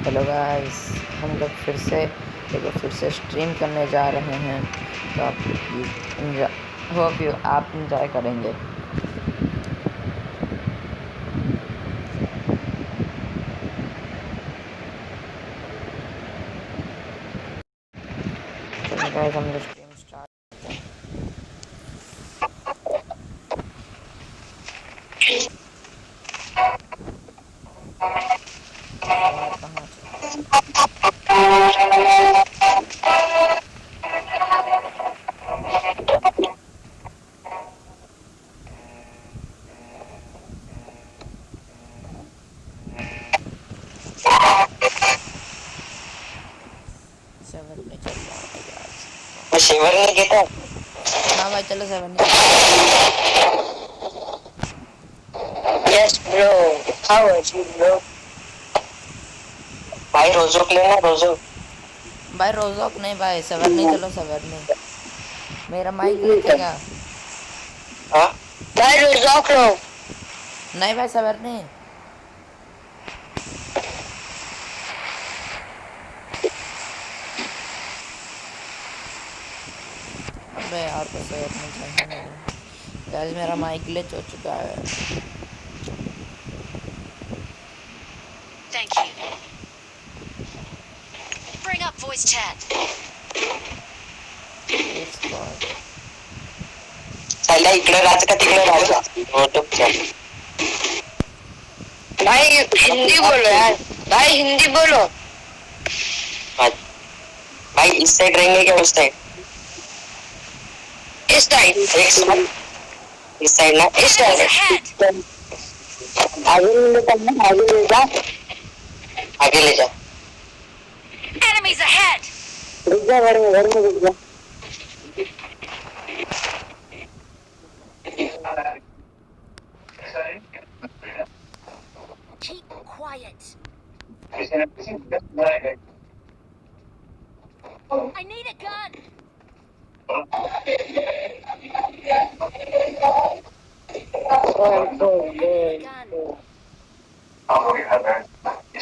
Hello guys, हम लोग फिर से स्ट्रीम करने जा रहे हैं। तो आप होप यू आप इंजॉय करेंगे। चलो गाइस, हम लोग स्ट्रीम स्टार्ट करते हैं। यार कहाँ सेवन नहीं चल रहा है यार। शिवर नहीं कहता। हाँ भाई, चलो 7 नहीं चल रहा। Yes bro, how are you bro? भाई रोजोक लेना रोजोक। भाई रोजोक नहीं भाई, 7 नहीं, चलो 7 नहीं। मेरा माइक लेके क्या? हाँ भाई रोजोक लो। नहीं भाई, 7 नहीं। अबे यार, तो 7 नहीं चाहिए मुझे। गाइस, मेरा माइक ग्लिच हो चुका है। Thank you. Bring up voice chat. एक स्क्वाड। साला इकडे राहत का तिकडे राहत यूट्यूबच्या। भाई हिंदी बोलो यार, भाई हिंदी बोलो। भाई इस साइड रहेंगे क्या उस साइड? इस साइड, इस साइड ना, इस Enemies साइड। ahead! आगे ले जा, आगे ले जा, आगे ले जा। Enemies ahead! रुक जा, घर में रुक जा। Keep quiet. I need a gun! I need a gun.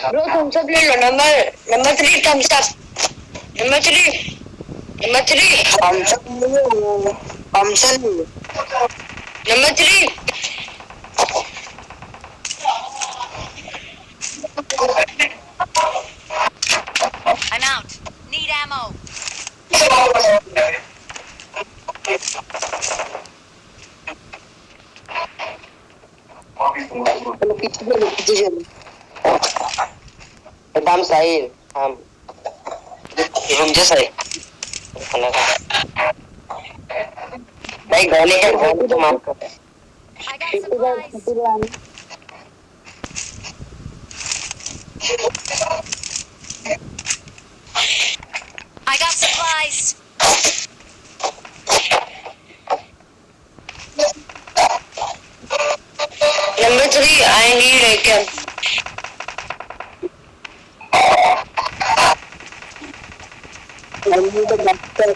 Bro Thums Up ले लो, number 3 Thums Up, number 3 Thums Up ले लो, थम्स अप ले लो, number 3। I'm out. Need ammo. चलो पीछे चलो। एकदम सही। हम रुक जा सही। भाई गाने तो मार कर। I got supplies. I got supplies. Number 3, I need a gun. I need a doctor.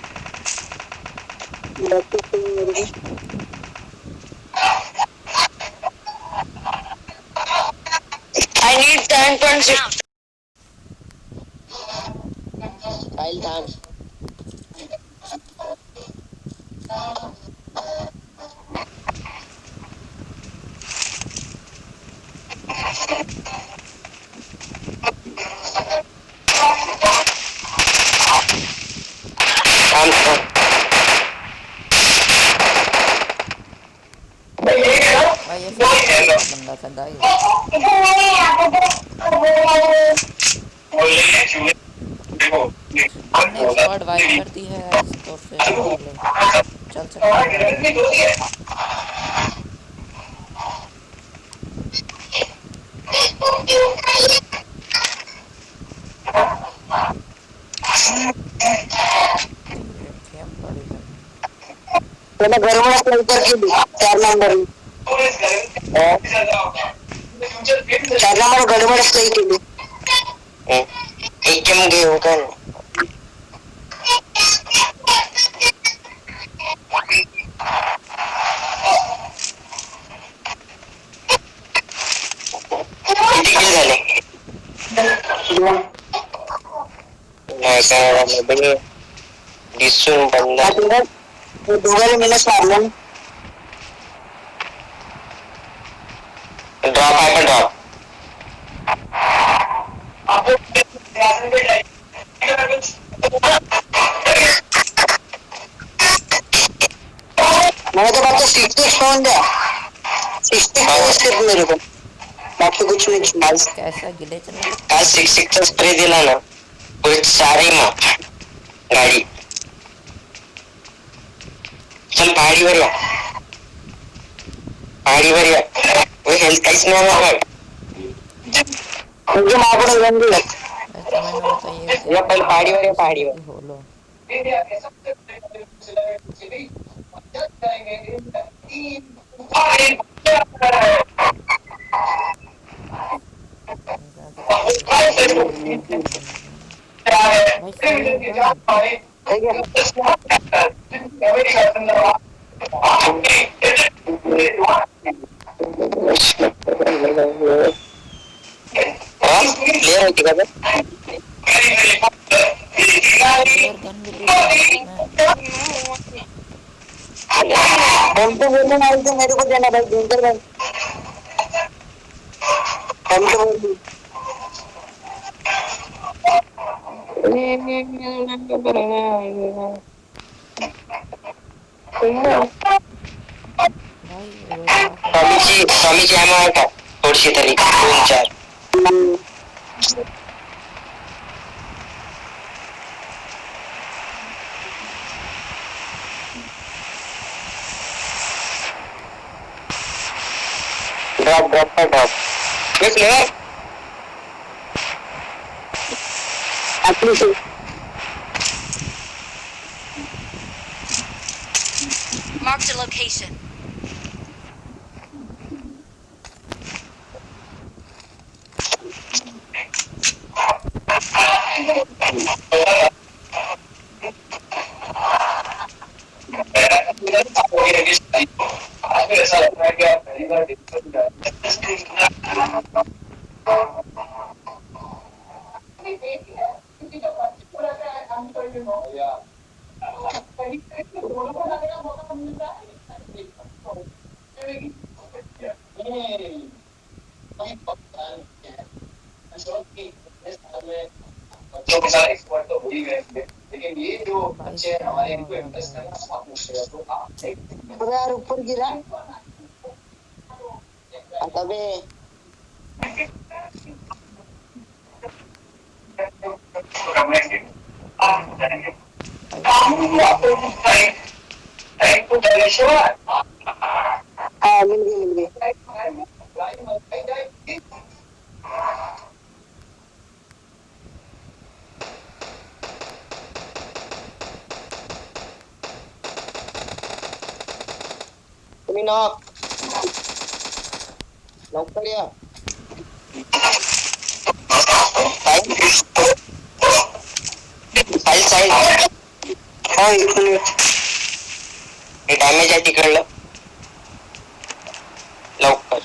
I need 10.6. I'll dance. भाई ये सब स्क्वाड का बंदा था गाइस। हमने एक स्क्वाड वाइप कर दी है गाइस, तो फिर मतलब चल सकता है आगे। गेम बड़ी है। त्याला गरमच लवकर केली 4 नंबर 4 नंबर गडबडच काही केली. एक गेम घेऊ का किती किल झाले? Nah, disun banda. Dua kali minus malam. Drop apa drop? मैंने तो बात तो 66 फोन दिया 66 सिर्फ मेरे को बाकी कुछ नहीं आज कैसा गिले चलने लगता आज 66 स्प्रे दिला ना कोई सारी माँ गाड़ी चल पहाड़ी वर या वो हेल्थ काइस में आया है मुझे माँ को नहीं लग है। तो मैंने बताइए या पहले पहाड़ी वर हो लो भाई फायर गन फायर गन भी ले लिया इसमें हम तो बोलने वाले थे मेरे को देना भाई डेंजर भाई हम तो बोल भाई रोजा स्वामीची आम्हाला का थोडीशी तरी 2-4 ड्रॉप देख ले अपनी Marked a location. भाई क्या हो गया भाई यार ऊपर गिरा अबे हाँ मिल गई तुम्ही लवकर या फाईल साईड हा इथून हे डॅमेज आहे तिकडलं लवकर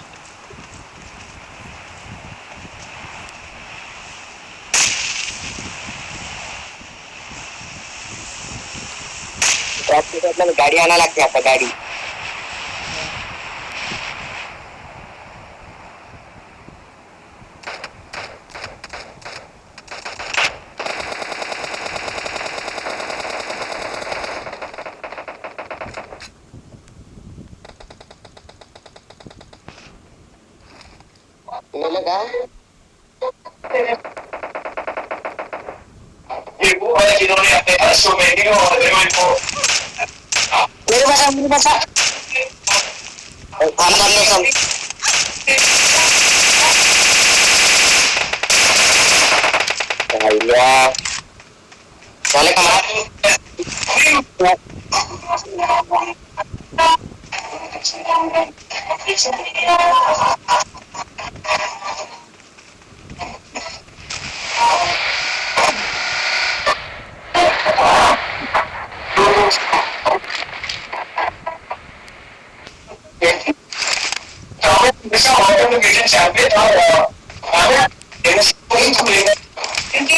गाडी आणायला लागते आता गाडी मेले का मेरे पास काम करने सब भैया चले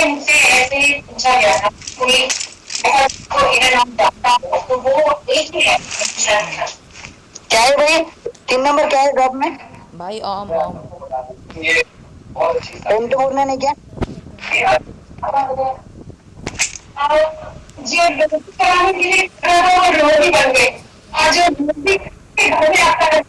के मुझसे ऐसे ही पूछा गया था कोई ऐसा को इधर नाम जानता हो तो वो एक ही है क्या है भाई 3 नंबर क्या है जॉब में भाई ओम ओम ओम तो बोलना नहीं क्या जी और कराने के लिए रोटी बन गए आज जो घर में आता है